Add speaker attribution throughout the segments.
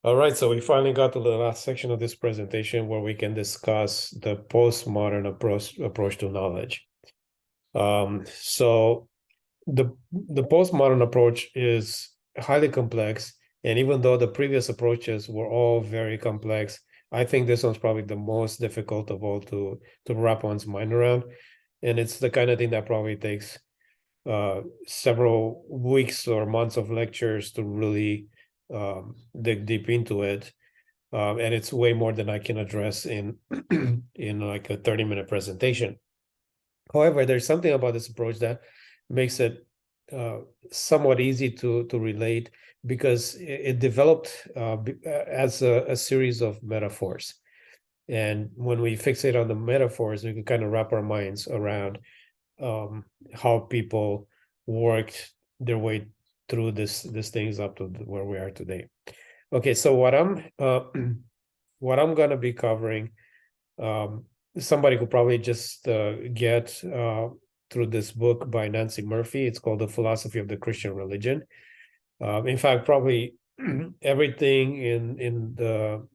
Speaker 1: All right, so we finally got to the last section of this presentation where we can discuss the postmodern approach to knowledge. So the postmodern approach is highly complex, and even though the previous approaches were all very complex, I think this one's probably the most difficult of all to wrap one's mind around. And it's the kind of thing that probably takes several weeks or months of lectures to really dig deep into it. And it's way more than I can address in in like a 30-minute presentation. However, there's something about this approach that makes it somewhat easy to relate because it developed as a series of metaphors. And when we fixate on the metaphors, we can kind of wrap our minds around how people worked their way through these things up to where we are today. Okay, so what I'm gonna be covering, somebody could probably just get through this book by Nancy Murphy. It's called The Philosophy of the Christian Religion. In fact, probably everything in the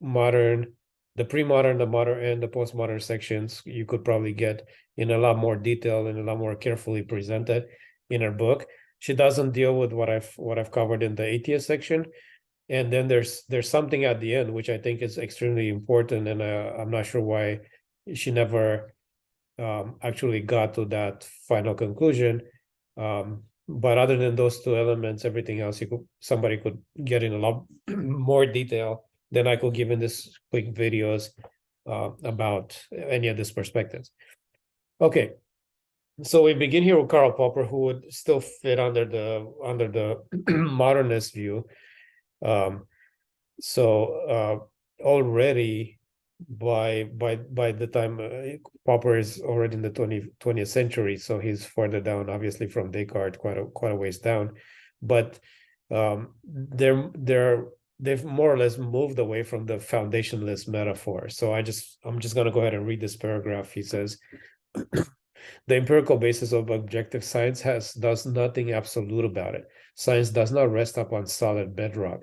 Speaker 1: modern, the pre-modern, the modern, and the postmodern sections, you could probably get in a lot more detail and a lot more carefully presented in her book. She doesn't deal with what I've covered in the atheist section, and then there's something at the end which I think is extremely important, and I'm not sure why she never actually got to that final conclusion. But other than those two elements, everything else somebody could get in a lot more detail than I could give in this quick videos about any of these perspectives. Okay, so we begin here with Karl Popper, who would still fit under the modernist view. Um, so already by the time Popper is already in the 20th century, so he's further down, obviously, from Descartes, quite a ways down. But they've more or less moved away from the foundationless metaphor. So I'm just going to go ahead and read this paragraph. He says, the empirical basis of objective science does nothing absolute about it. Science does not rest upon solid bedrock.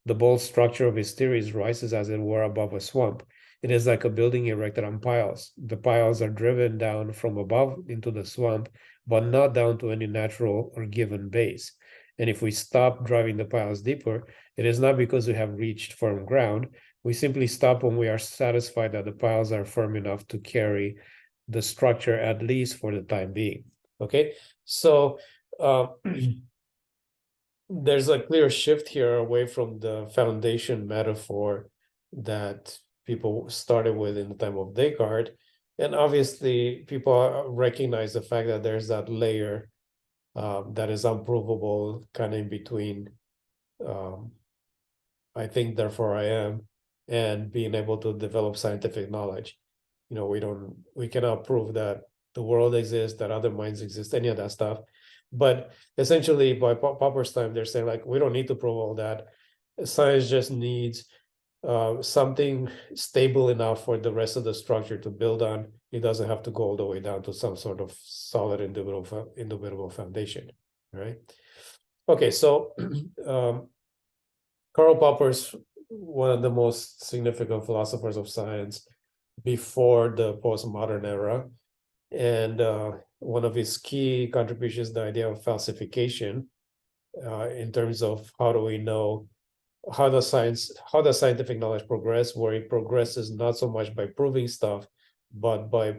Speaker 1: The bold structure of his theories rises as it were above a swamp. It is like a building erected on piles. The piles are driven down from above into the swamp, but not down to any natural or given base. And if we stop driving the piles deeper, it is not because we have reached firm ground. We simply stop when we are satisfied that the piles are firm enough to carry the structure, at least for the time being. Okay, so there's a clear shift here away from the foundation metaphor that people started with in the time of Descartes. And obviously, people recognize the fact that there's that layer that is unprovable, kind of in between I think, therefore I am, and being able to develop scientific knowledge. We cannot prove that the world exists, that other minds exist, any of that stuff. But essentially, by Popper's time, they're saying, like, we don't need to prove all that. Science just needs something stable enough for the rest of the structure to build on. It doesn't have to go all the way down to some sort of solid indubitable foundation, right? Okay, so Karl Popper's one of the most significant philosophers of science before the postmodern era. And one of his key contributions, the idea of falsification, in terms of how do we know how does scientific knowledge progress, where it progresses not so much by proving stuff, but by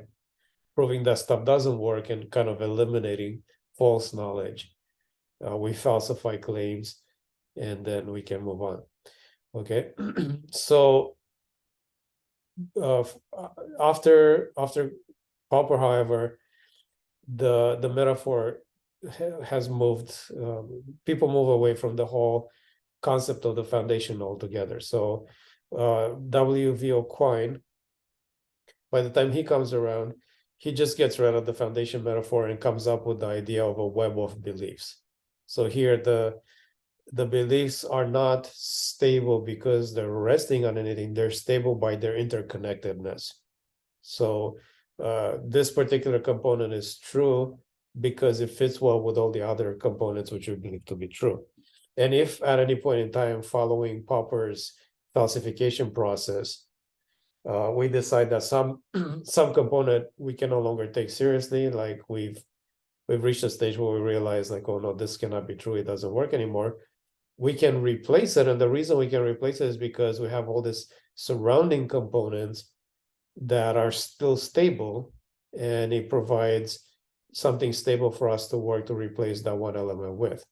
Speaker 1: proving that stuff doesn't work and kind of eliminating false knowledge. We falsify claims, and then we can move on. Okay, so after Popper, however, the metaphor has moved. People move away from the whole concept of the foundation altogether. So W.V. Quine, by the time he comes around, he just gets rid of the foundation metaphor and comes up with the idea of a web of beliefs. So here the beliefs are not stable because they're resting on anything. They're stable by their interconnectedness. So this particular component is true because it fits well with all the other components which we believe to be true. And if at any point in time following Popper's falsification process, we decide that some some component we can no longer take seriously, like we've reached a stage where we realize like, oh no, this cannot be true, it doesn't work anymore, we can replace it. And the reason we can replace it is because we have all this surrounding components that are still stable, and it provides something stable for us to work to replace that one element with.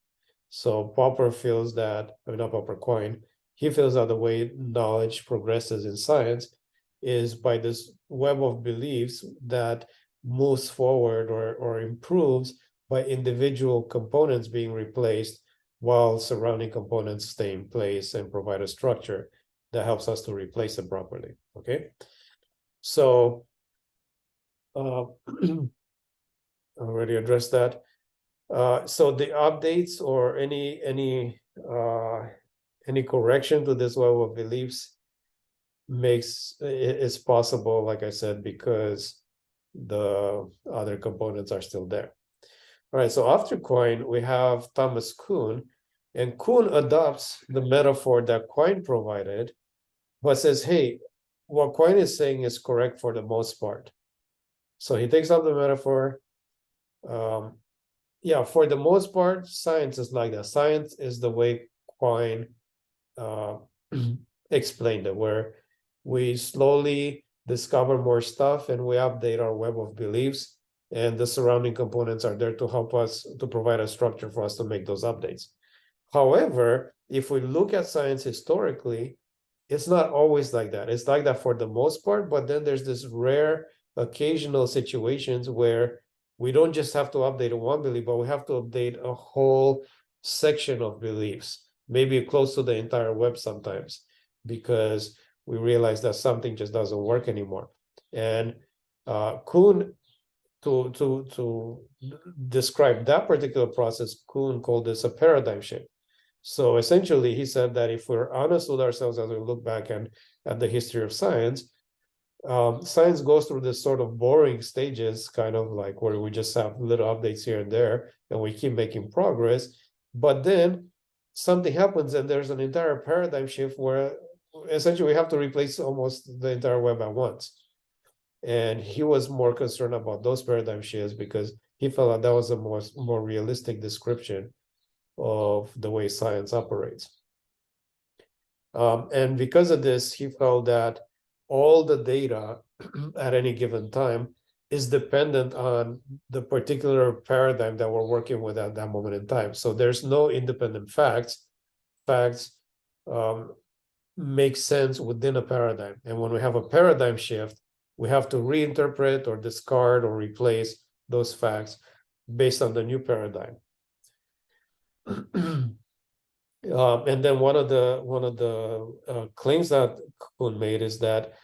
Speaker 1: So Popper feels that, I mean, not Popper, Quine, he feels that the way knowledge progresses in science is by this web of beliefs that moves forward or improves by individual components being replaced while surrounding components stay in place and provide a structure that helps us to replace them properly. Okay, so already addressed that. So the updates or any correction to this web of beliefs is possible, like I said, because the other components are still there. All right, so after Quine, we have Thomas Kuhn, and Kuhn adopts the metaphor that Quine provided, but says, hey, what Quine is saying is correct for the most part. So he takes up the metaphor. Yeah, for the most part, science is like that. Science is the way Quine explained it, where we slowly discover more stuff and we update our web of beliefs, and the surrounding components are there to help us, to provide a structure for us to make those updates. However, if we look at science historically, it's not always like that. It's like that for the most part, but then there's this rare occasional situations where we don't just have to update one belief, but we have to update a whole section of beliefs, maybe close to the entire web sometimes, because we realize that something just doesn't work anymore. And Kuhn, to describe that particular process, Kuhn called this a paradigm shift. So essentially, he said that if we're honest with ourselves as we look back at the history of science, science goes through this sort of boring stages, kind of like where we just have little updates here and there, and we keep making progress. But then something happens, and there's an entire paradigm shift where essentially we have to replace almost the entire web at once. And he was more concerned about those paradigm shifts because he felt that that was a more realistic description of the way science operates. And because of this, he felt that all the data at any given time is dependent on the particular paradigm that we're working with at that moment in time. So there's no independent facts. Facts make sense within a paradigm. And when we have a paradigm shift, we have to reinterpret or discard or replace those facts based on the new paradigm. And then one of the claims that Kuhn made is that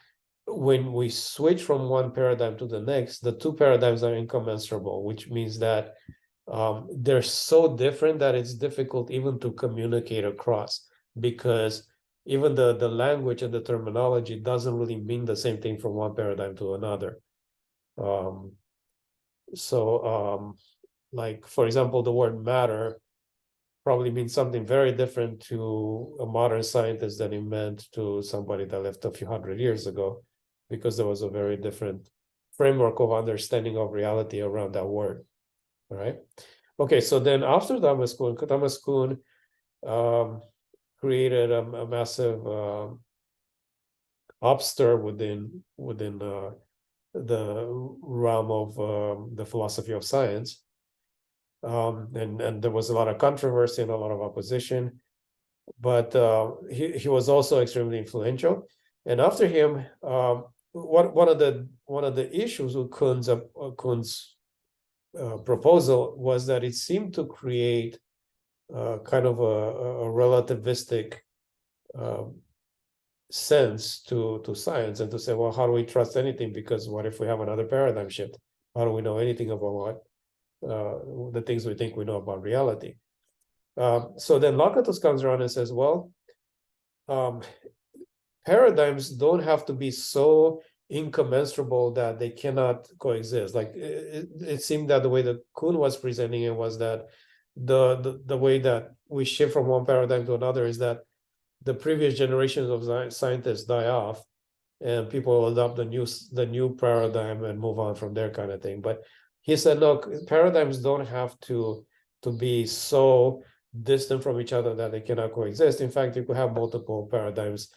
Speaker 1: when we switch from one paradigm to the next, the two paradigms are incommensurable, which means that they're so different that it's difficult even to communicate across, because even the language and the terminology doesn't really mean the same thing from one paradigm to another. Like, for example, the word matter probably means something very different to a modern scientist than it meant to somebody that lived a few hundred years ago, because there was a very different framework of understanding of reality around that word. All right. Okay, so then after Thomas Kuhn created a massive upstir within the realm of the philosophy of science. And there was a lot of controversy and a lot of opposition, but he was also extremely influential. And after him, one of the issues with Kuhn's proposal was that it seemed to create kind of a relativistic sense to science, and to say, well, how do we trust anything? Because what if we have another paradigm shift? How do we know anything about what the things we think we know about reality? So then Lakatos comes around and says, well, paradigms don't have to be so incommensurable that they cannot coexist. Like it seemed that the way that Kuhn was presenting it was that the way that we shift from one paradigm to another is that the previous generations of scientists die off, and people will adopt the new paradigm and move on from there, kind of thing. But he said, look, paradigms don't have to be so distant from each other that they cannot coexist. In fact, you could have multiple paradigms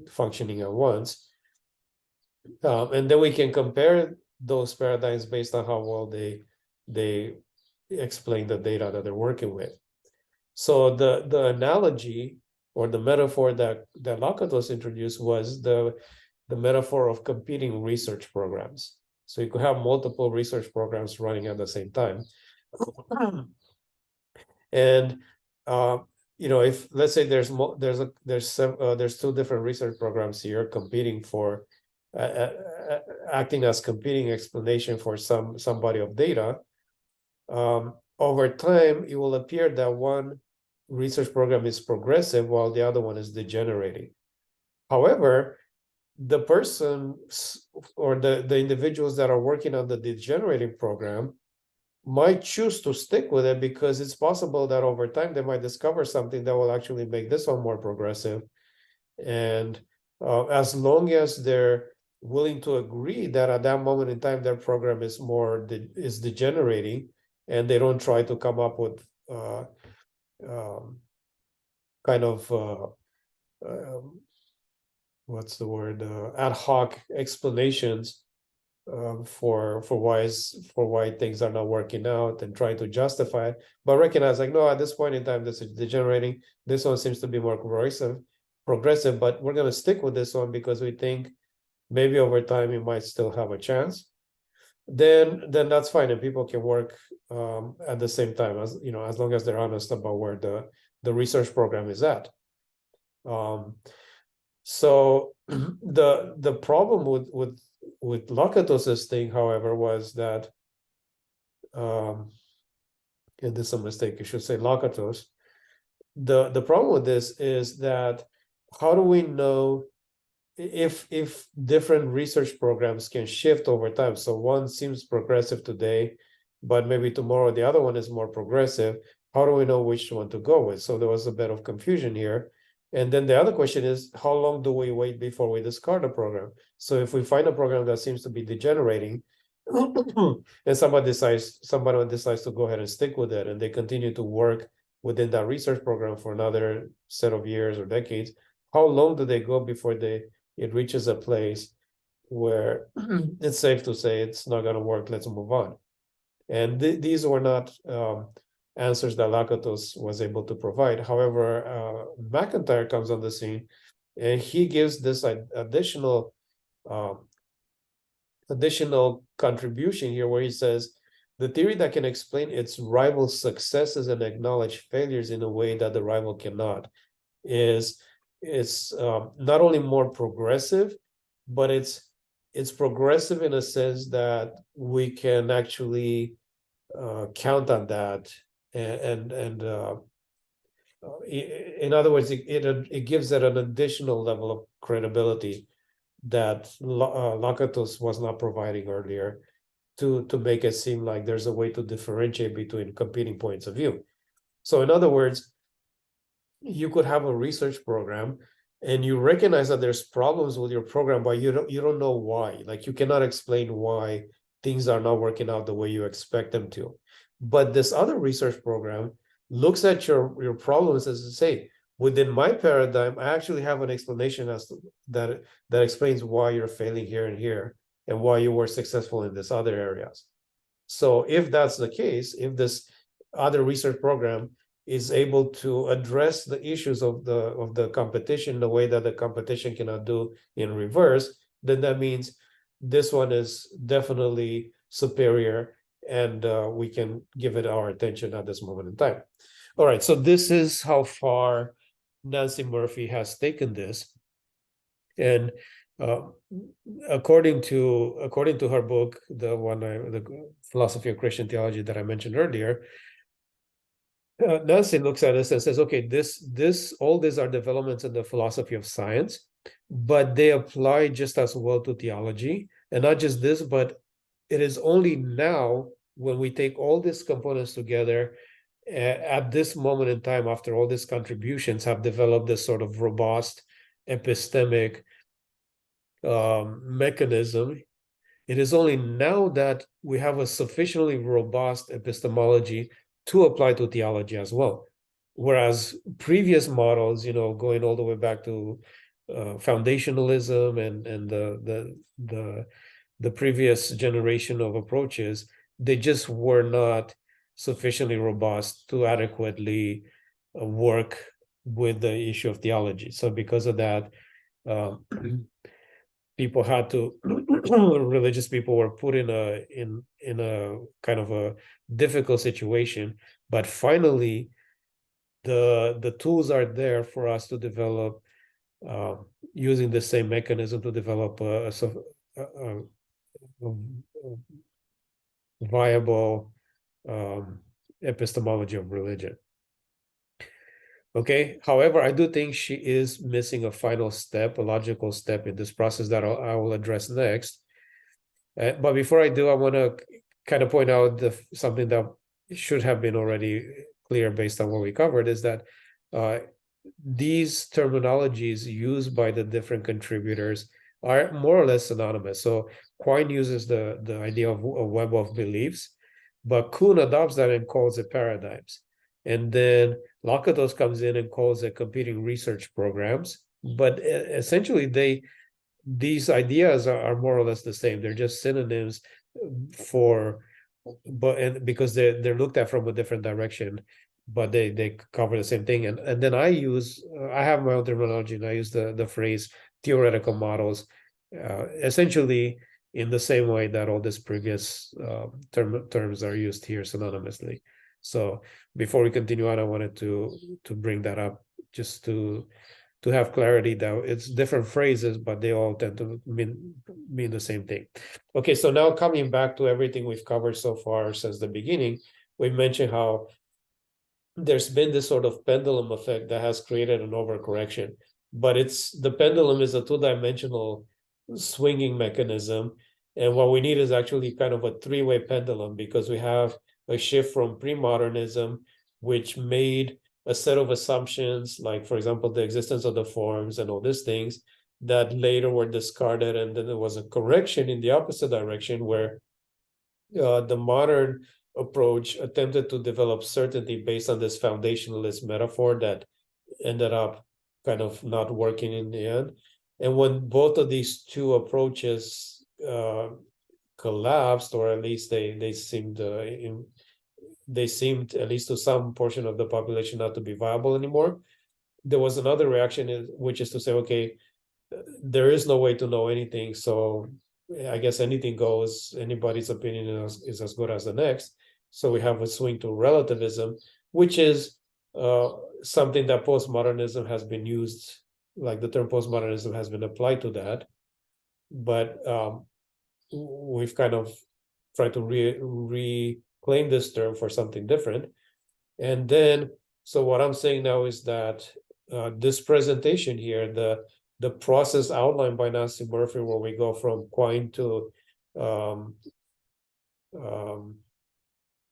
Speaker 1: functioning at once, and then we can compare those paradigms based on how well they explain the data that they're working with. So the analogy or the metaphor that Lakatos introduced was the metaphor of competing research programs. So you could have multiple research programs running at the same time. And if let's say there's two different research programs here competing for acting as competing explanation for some body of data, over time it will appear that one research program is progressive while the other one is degenerating. However, the person or the individuals that are working on the degenerating program might choose to stick with it because it's possible that over time they might discover something that will actually make this one more progressive. And as long as they're willing to agree that at that moment in time their program is degenerating, and they don't try to come up with kind of what's the word, ad hoc explanations for why things are not working out and trying to justify it, but recognize like, no, at this point in time this is degenerating, this one seems to be more progressive, but we're going to stick with this one because we think maybe over time it might still have a chance. Then that's fine, and people can work at the same time, as as long as they're honest about where the research program is at. So the problem with Lakatos's thing, however, was that and this is a mistake, you should say Lakatos. The problem with this is that how do we know if different research programs can shift over time? So one seems progressive today, but maybe tomorrow the other one is more progressive. How do we know which one to go with? So there was a bit of confusion here. And then the other question is, how long do we wait before we discard a program? So if we find a program that seems to be degenerating, and somebody decides to go ahead and stick with it, and they continue to work within that research program for another set of years or decades, how long do they go before it reaches a place where it's safe to say it's not going to work, let's move on? And these were not answers that Lakatos was able to provide. However, McIntyre comes on the scene, and he gives this additional contribution here, where he says the theory that can explain its rival's successes and acknowledge failures in a way that the rival cannot is not only more progressive, but it's progressive in a sense that we can actually count on that, and in other words, it gives it an additional level of credibility that Lakatos was not providing earlier, to make it seem like there's a way to differentiate between competing points of view. So in other words, you could have a research program and you recognize that there's problems with your program, but you don't know why. Like, you cannot explain why things are not working out the way you expect them to. But this other research program looks at your problems as to say, within my paradigm, I actually have an explanation that explains why you're failing here and here, and why you were successful in this other areas. So if that's the case, if this other research program is able to address the issues of the competition the way that the competition cannot do in reverse, then that means this one is definitely superior, and we can give it our attention at this moment in time. All right, so this is how far Nancy Murphy has taken this, and according to her book, the Philosophy of Christian Theology that I mentioned earlier, Nancy looks at this and says, okay, all these are developments in the philosophy of science, but they apply just as well to theology. And not just this, but it is only now when we take all these components together at this moment in time, after all these contributions, have developed this sort of robust epistemic mechanism. It is only now that we have a sufficiently robust epistemology to apply to theology as well. Whereas previous models, going all the way back to foundationalism and the previous generation of approaches, they just were not sufficiently robust to adequately work with the issue of theology. So because of that, people had to religious people were put in a kind of a difficult situation. But finally, the tools are there for us to develop, using the same mechanism, to develop a viable epistemology of religion. Okay. However, I do think she is missing a final step, a logical step in this process that I will address next. But before I do, I want to kind of point out something that should have been already clear based on what we covered, is that these terminologies used by the different contributors are more or less synonymous. So Quine uses the idea of a web of beliefs, but Kuhn adopts that and calls it paradigms. And then Lakatos comes in and calls it competing research programs. But essentially, these ideas are more or less the same. They're just synonyms because they're looked at from a different direction, but they cover the same thing. And then I have my own terminology, and I use the phrase theoretical models, essentially in the same way that all these previous terms are used here synonymously. So before we continue on, I wanted to bring that up, just to have clarity that it's different phrases, but they all tend to mean the same thing. Okay, so now coming back to everything we've covered so far since the beginning, we mentioned how there's been this sort of pendulum effect that has created an overcorrection. But the pendulum is a two-dimensional swinging mechanism. And what we need is actually kind of a three-way pendulum, because we have a shift from pre-modernism, which made a set of assumptions, like, for example, the existence of the forms and all these things, that later were discarded. And then there was a correction in the opposite direction, where the modern approach attempted to develop certainty based on this foundationalist metaphor that ended up kind of not working in the end. And when both of these two approaches collapsed, or at least they seemed at least to some portion of the population not to be viable anymore, there was another reaction, which is to say, okay, there is no way to know anything, so I guess anything goes. Anybody's opinion is as good as the next. So we have a swing to relativism, which is something that postmodernism has been used, like the term postmodernism has been applied to that. But we've kind of tried to reclaim this term for something different. And then, so what I'm saying now is that this presentation here, the process outlined by Nancy Murphy, where we go from Quine to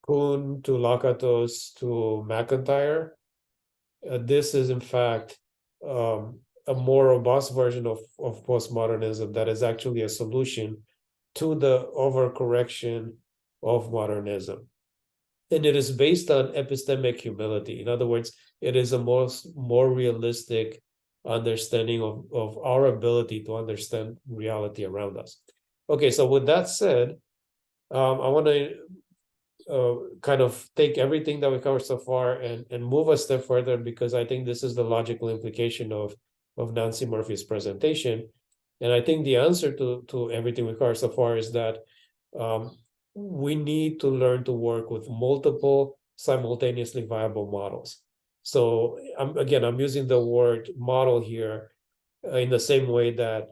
Speaker 1: Kuhn to Lakatos to McIntyre, this is in fact a more robust version of postmodernism that is actually a solution to the overcorrection of modernism. And it is based on epistemic humility. In other words, it is a more realistic understanding of our ability to understand reality around us. Okay, so with that said, I want to kind of take everything that we covered so far and move a step further, because I think this is the logical implication of Nancy Murphy's presentation. And I think the answer to everything we covered so far is that we need to learn to work with multiple simultaneously viable models. So I'm using the word model here in the same way that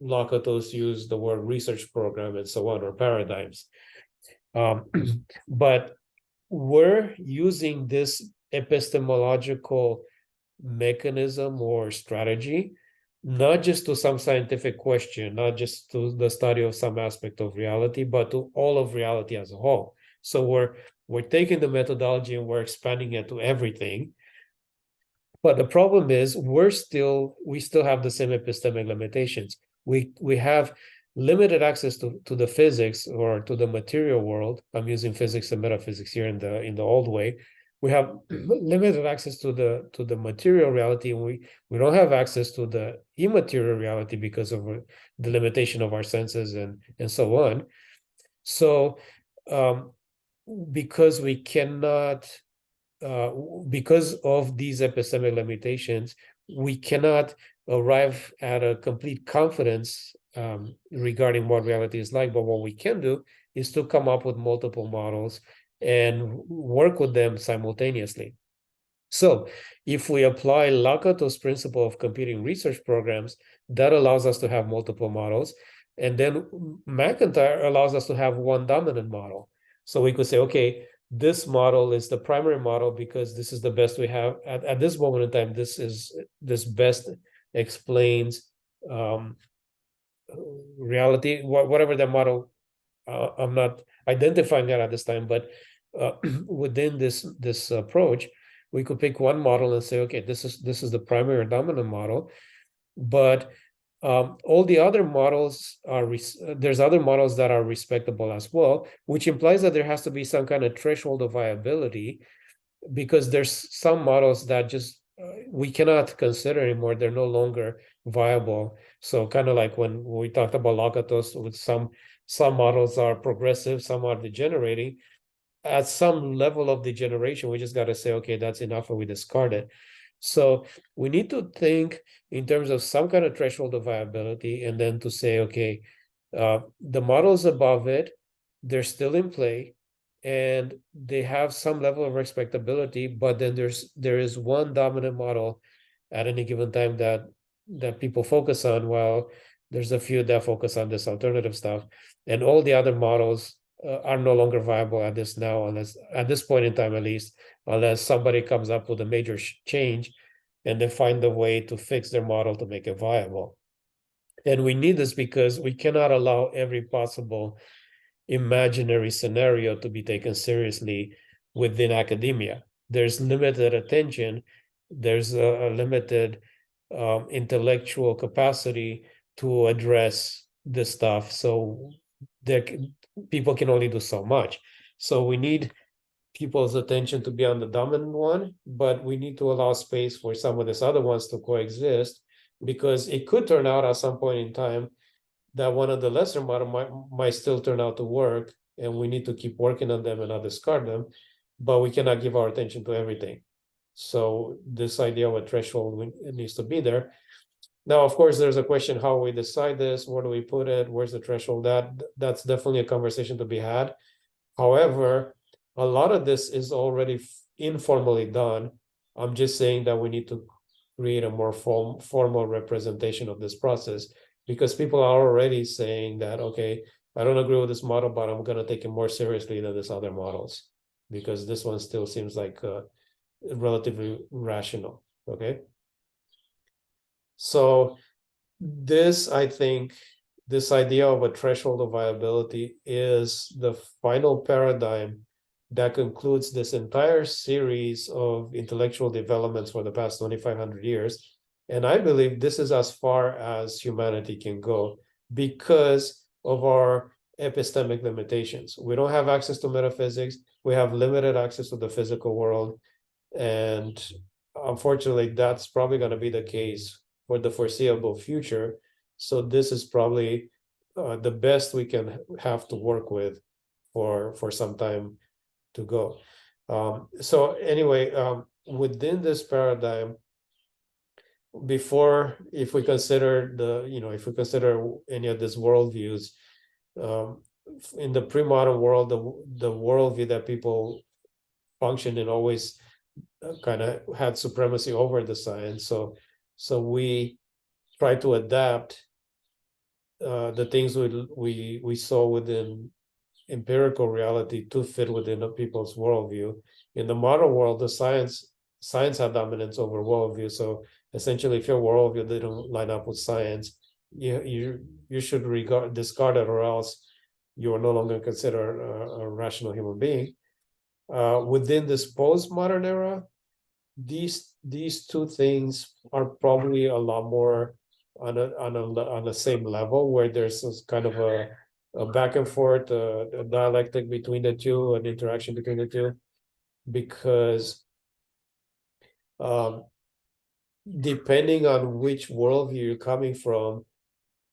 Speaker 1: Lakatos used the word research program and so on, or paradigms. But we're using this epistemological mechanism or strategy not just to some scientific question, not just to the study of some aspect of reality, but to all of reality as a whole. So We're taking the methodology and we're expanding it to everything. But the problem is we still have the same epistemic limitations. We have limited access to the physics or to the material world. I'm using physics and metaphysics here in the old way. We have limited access to the material reality, and we don't have access to the immaterial reality because of the limitation of our senses and so on. So because we cannot because of these epistemic limitations, we cannot arrive at a complete confidence regarding what reality is like. But what we can do is to come up with multiple models and work with them simultaneously. So if we apply Lakato's principle of competing research programs, that allows us to have multiple models. And then McIntyre allows us to have one dominant model. So we could say, okay, this model is the primary model because this is the best we have at this moment in time. This best explains reality, whatever the model. I'm not identifying that at this time, but within this approach, we could pick one model and say, okay, this is the primary or dominant model, but all the other models there's other models that are respectable as well, which implies that there has to be some kind of threshold of viability, because there's some models that just we cannot consider anymore. They're no longer viable. So kind of like when we talked about Lakatos, with some models are progressive, some are degenerating. At some level of degeneration, we just got to say, okay, that's enough, and we discard it. So we need to think in terms of some kind of threshold of viability, and then to say, okay, the models above it, they're still in play, and they have some level of respectability, but then there is one dominant model at any given time that people focus on, while there's a few that focus on this alternative stuff, and all the other models are no longer viable at this point in time, at least, unless somebody comes up with a major change and they find a way to fix their model to make it viable. And we need this because we cannot allow every possible imaginary scenario to be taken seriously within academia. There's limited attention, there's a limited intellectual capacity to address this stuff. So people can only do so much. So we need people's attention to be on the dominant one, but we need to allow space for some of these other ones to coexist, because it could turn out at some point in time that one of the lesser model might still turn out to work, and we need to keep working on them and not discard them, but we cannot give our attention to everything. So this idea of a threshold needs to be there. Now, of course, there's a question how we decide this, where do we put it, where's the threshold? That's definitely a conversation to be had. However, a lot of this is already informally done. I'm just saying that we need to create a more formal representation of this process, because people are already saying that, okay, I don't agree with this model, but I'm going to take it more seriously than these other models, because this one still seems like relatively rational. Okay. So I think this idea of a threshold of viability is the final paradigm that concludes this entire series of intellectual developments for the past 2,500 years. And I believe this is as far as humanity can go because of our epistemic limitations. We don't have access to metaphysics. We have limited access to the physical world. And unfortunately, that's probably going to be the case for the foreseeable future. So this is probably the best we can have to work with for some time to go. So anyway, within this paradigm, if we consider if we consider any of these worldviews, in the pre-modern world, the worldview that people function in always kind of had supremacy over the science. So we try to adapt the things we saw within empirical reality to fit within the people's worldview. In the modern world, the science had dominance over worldview. So essentially, if your worldview didn't line up with science, you should discard it, or else you are no longer considered a rational human being. within this postmodern era, these two things are probably a lot more on the same level, where there's this kind of a back and forth, a dialectic between the two, an interaction between the two, because um, depending on which worldview you're coming from,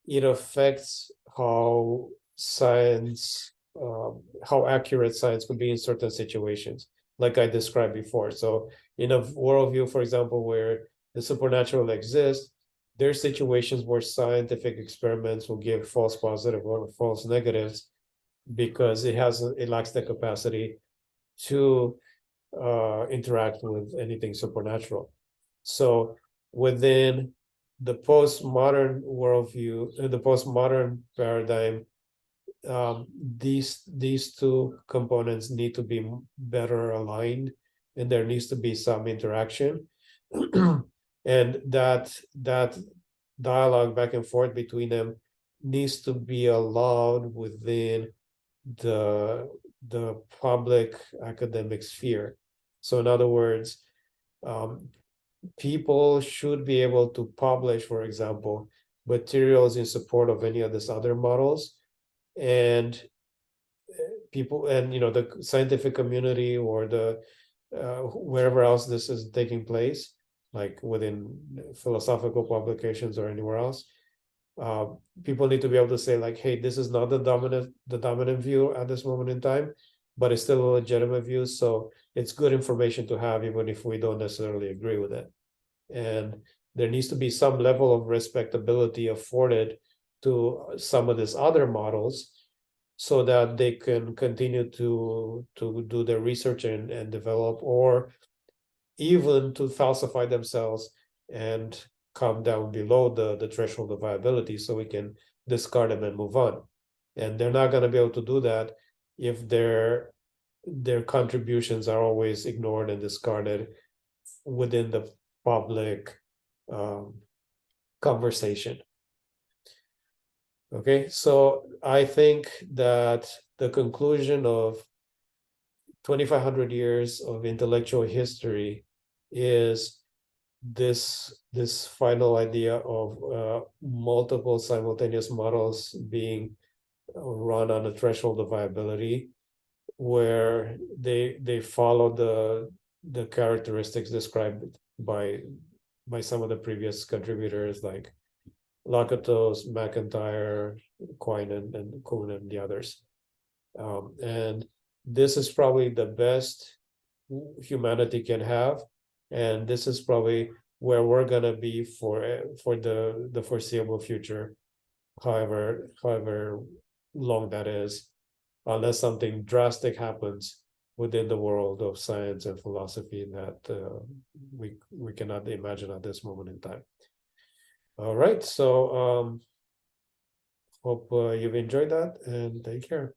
Speaker 1: it affects how science, how accurate science could be in certain situations, like I described before. So, in a worldview, for example, where the supernatural exists, there are situations where scientific experiments will give false positive or false negatives because it lacks the capacity to interact with anything supernatural. So within the postmodern worldview, the postmodern paradigm, these two components need to be better aligned, and there needs to be some interaction, and that dialogue back and forth between them needs to be allowed within the the public academic sphere. So in other words, um, people should be able to publish, for example, materials in support of any of these other models, and people, and the scientific community, or the wherever else this is taking place, like within philosophical publications or anywhere else, uh, people need to be able to say, like, hey, this is not the dominant view at this moment in time, but it's still a legitimate view, so it's good information to have even if we don't necessarily agree with it. And there needs to be some level of respectability afforded to some of these other models, so that they can continue to do their research and develop, or even to falsify themselves and come down below the threshold of viability, so we can discard them and move on. And they're not going to be able to do that if their contributions are always ignored and discarded within the public um, conversation. Okay, so I think that the conclusion of 2,500 years of intellectual history is this final idea of multiple simultaneous models being run on the threshold of viability, where they follow the characteristics described by some of the previous contributors, like Lakatos, McIntyre, Quine, and Kuhn, and the others. And this is probably the best humanity can have, and this is probably where we're gonna be for the foreseeable future, however long that is, unless something drastic happens within the world of science and philosophy that we cannot imagine at this moment in time. All right, so hope you've enjoyed that, and take care.